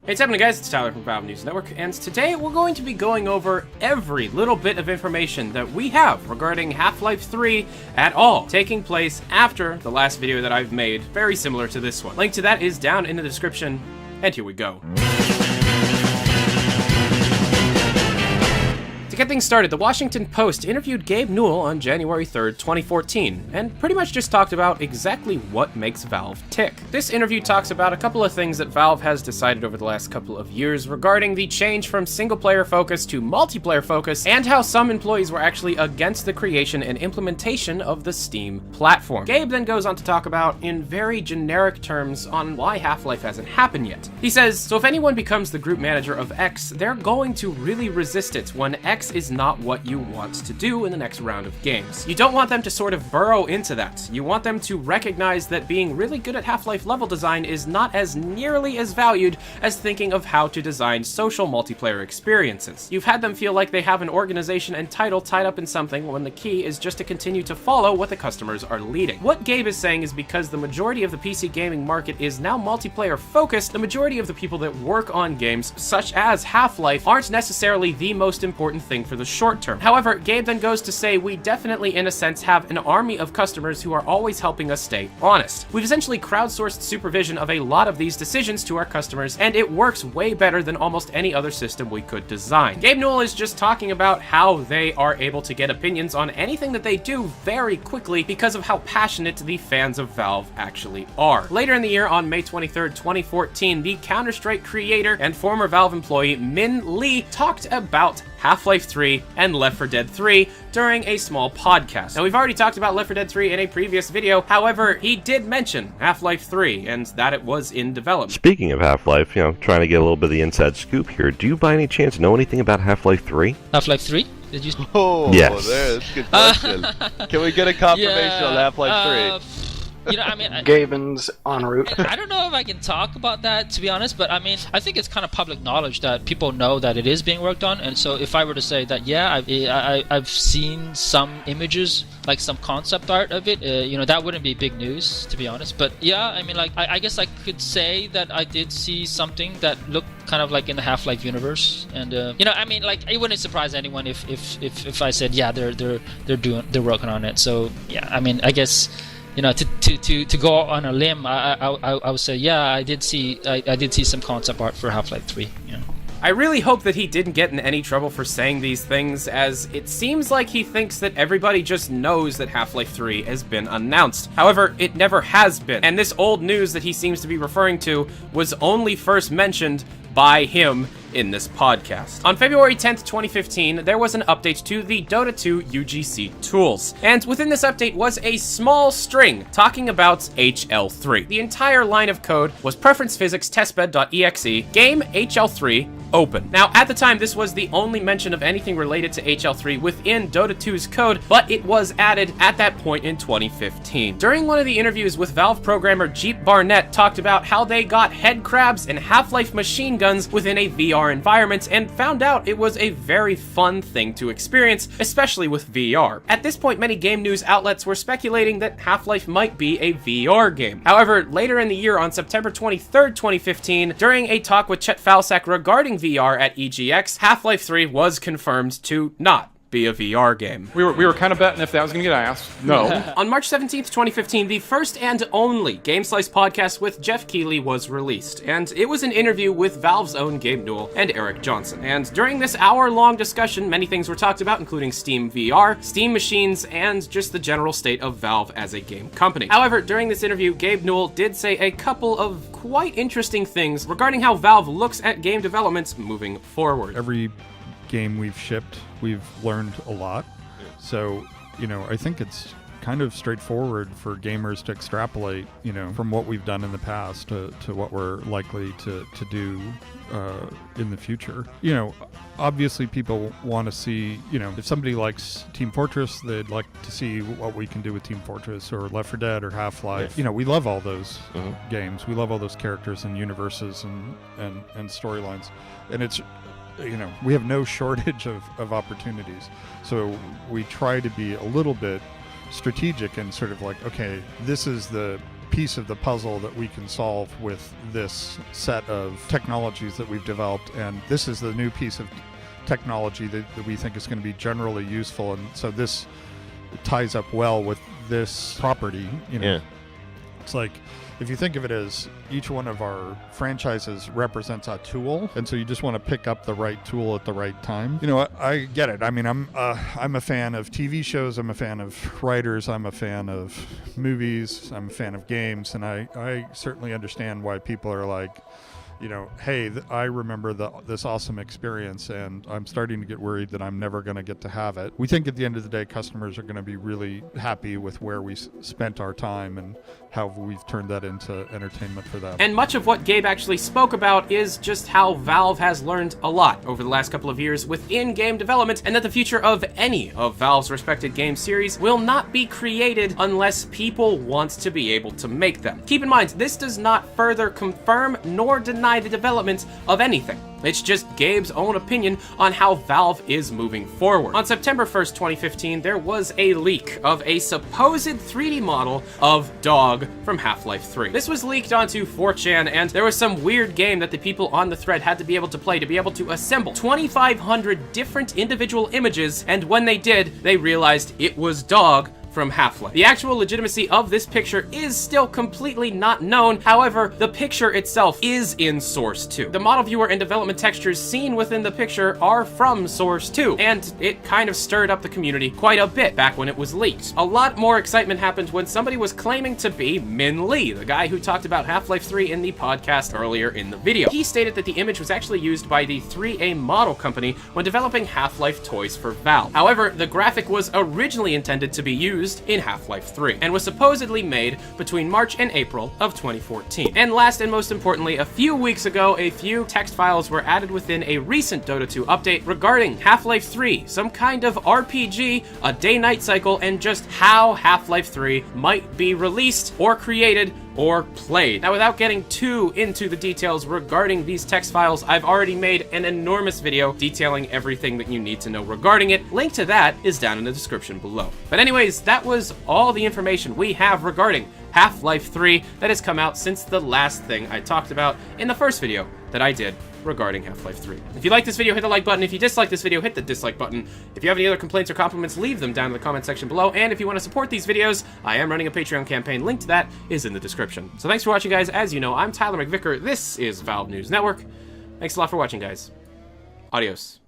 Hey, what's happening, guys? It's Tyler from Valve News Network, and today we're going to be going over every little bit of information that we have regarding Half-Life 3 at all, taking place after the last video that I've made, very similar to this one. Link to that is down in the description, and here we go. To get things started, the Washington Post interviewed Gabe Newell on January 3rd, 2014, and pretty much just talked about exactly what makes Valve tick. This interview talks about a couple of things that Valve has decided over the last couple of years regarding the change from single-player focus to multiplayer focus, and how some employees were actually against the creation and implementation of the Steam platform. Gabe then goes on to talk about, in very generic terms, on why Half-Life hasn't happened yet. He says, so if anyone becomes the group manager of X, they're going to really resist it when X is not what you want to do in the next round of games. You don't want them to sort of burrow into that. You want them to recognize that being really good at Half-Life level design is not as nearly as valued as thinking of how to design social multiplayer experiences. You've had them feel like they have an organization and title tied up in something when the key is just to continue to follow what the customers are leading. What Gabe is saying is because the majority of the PC gaming market is now multiplayer focused, the majority of the people that work on games such as Half-Life aren't necessarily the most important thing for the short term. However, Gabe then goes to say we definitely, in a sense, have an army of customers who are always helping us stay honest. We've essentially crowdsourced supervision of a lot of these decisions to our customers, and it works way better than almost any other system we could design. Gabe Newell is just talking about how they are able to get opinions on anything that they do very quickly because of how passionate the fans of Valve actually are. Later in the year, on May 23rd, 2014, the Counter-Strike creator and former Valve employee Min Lee talked about Half-Life 3 and Left 4 Dead 3 during a small podcast. Now, we've already talked about Left 4 Dead 3 in a previous video, however, he did mention Half-Life 3 and that it was in development. Speaking of Half-Life, trying to get a little bit of the inside scoop here, do you by any chance know anything about Half-Life 3? Half-Life 3? Did you? Oh, yes. That's a good question. Can we get a confirmation on Half-Life 3? Gaben's en route. I don't know if I can talk about that, to be honest, but I think it's kind of public knowledge that people know that it is being worked on, and so if I were to say that, yeah, I've seen some images, like some concept art of it, that wouldn't be big news, to be honest, but yeah, I guess I could say that I did see something that looked kind of like in the Half-Life universe, and it wouldn't surprise anyone if I said, yeah, they're working on it, so yeah, I guess, to go on a limb, I would say, yeah, I did see some concept art for Half-Life 3. I really hope that he didn't get in any trouble for saying these things, as it seems like he thinks that everybody just knows that Half-Life 3 has been announced. However, it never has been, and this old news that he seems to be referring to was only first mentioned by him in this podcast. On February 10th, 2015, there was an update to the Dota 2 UGC tools, and within this update was a small string talking about HL3. The entire line of code was preferencephysics.testbed.exe, game HL3 open. Now, at the time, this was the only mention of anything related to HL3 within Dota 2's code, but it was added at that point in 2015. During one of the interviews with Valve programmer Jeep Barnett talked about how they got head crabs and Half-Life machine guns within a VR environment and found out it was a very fun thing to experience, especially with VR. At this point, many game news outlets were speculating that Half-Life might be a VR game. However, later in the year, on September 23rd, 2015, during a talk with Chet Falsack regarding VR at EGX, Half-Life 3 was confirmed to not be a VR game. We were kind of betting if that was going to get asked. No. On March 17th, 2015, the first and only Game Slice podcast with Jeff Keighley was released, and it was an interview with Valve's own Gabe Newell and Eric Johnson. And during this hour-long discussion, many things were talked about, including Steam VR, Steam machines, and just the general state of Valve as a game company. However, during this interview, Gabe Newell did say a couple of quite interesting things regarding how Valve looks at game development moving forward. Every game we've shipped, we've learned a lot. So, I think it's kind of straightforward for gamers to extrapolate, from what we've done in the past to what we're likely to do in the future. Obviously people want to see, if somebody likes Team Fortress, they'd like to see what we can do with Team Fortress or Left 4 Dead or Half-Life. Yes. We love all those games. We love all those characters and universes and storylines. And it's we have no shortage of opportunities. So we try to be a little bit strategic and sort of like, okay, this is the piece of the puzzle that we can solve with this set of technologies that we've developed, and this is the new piece of technology that we think is going to be generally useful, and so this ties up well with this property. Yeah. It's like, if you think of it as each one of our franchises represents a tool, and so you just want to pick up the right tool at the right time. I get it. I mean, I'm a fan of TV shows. I'm a fan of writers. I'm a fan of movies. I'm a fan of games, and I certainly understand why people are like, hey, I remember this awesome experience, and I'm starting to get worried that I'm never going to get to have it. We think at the end of the day, customers are going to be really happy with where we spent our time and how we've turned that into entertainment for them. And much of what Gabe actually spoke about is just how Valve has learned a lot over the last couple of years within game development, and that the future of any of Valve's respected game series will not be created unless people want to be able to make them. Keep in mind, this does not further confirm nor deny the development of anything. It's just Gabe's own opinion on how Valve is moving forward. On September 1st, 2015, there was a leak of a supposed 3D model of Dog from Half-Life 3. This was leaked onto 4chan, and there was some weird game that the people on the thread had to be able to play to be able to assemble 2,500 different individual images, and when they did, they realized it was Dog from Half-Life. The actual legitimacy of this picture is still completely not known. However, the picture itself is in Source 2. The model viewer and development textures seen within the picture are from Source 2, and it kind of stirred up the community quite a bit back when it was leaked. A lot more excitement happened when somebody was claiming to be Min Lee, the guy who talked about Half-Life 3 in the podcast earlier in the video. He stated that the image was actually used by the 3A model company when developing Half-Life toys for Valve. However, the graphic was originally intended to be used in Half-Life 3, and was supposedly made between March and April of 2014. And last and most importantly, a few weeks ago, a few text files were added within a recent Dota 2 update regarding Half-Life 3, some kind of RPG, a day-night cycle, and just how Half-Life 3 might be released or created or played. Now, without getting too into the details regarding these text files, I've already made an enormous video detailing everything that you need to know regarding it. Link to that is down in the description below. But anyways, that was all the information we have regarding Half-Life 3 that has come out since the last thing I talked about in the first video that I did regarding Half-Life 3. If you like this video, hit the like button. If you dislike this video, hit the dislike button. If you have any other complaints or compliments, leave them down in the comment section below. And if you want to support these videos, I am running a Patreon campaign. Link to that is in the description. So thanks for watching, guys. As you know, I'm Tyler McVicker. This is Valve News Network. Thanks a lot for watching, guys. Adios.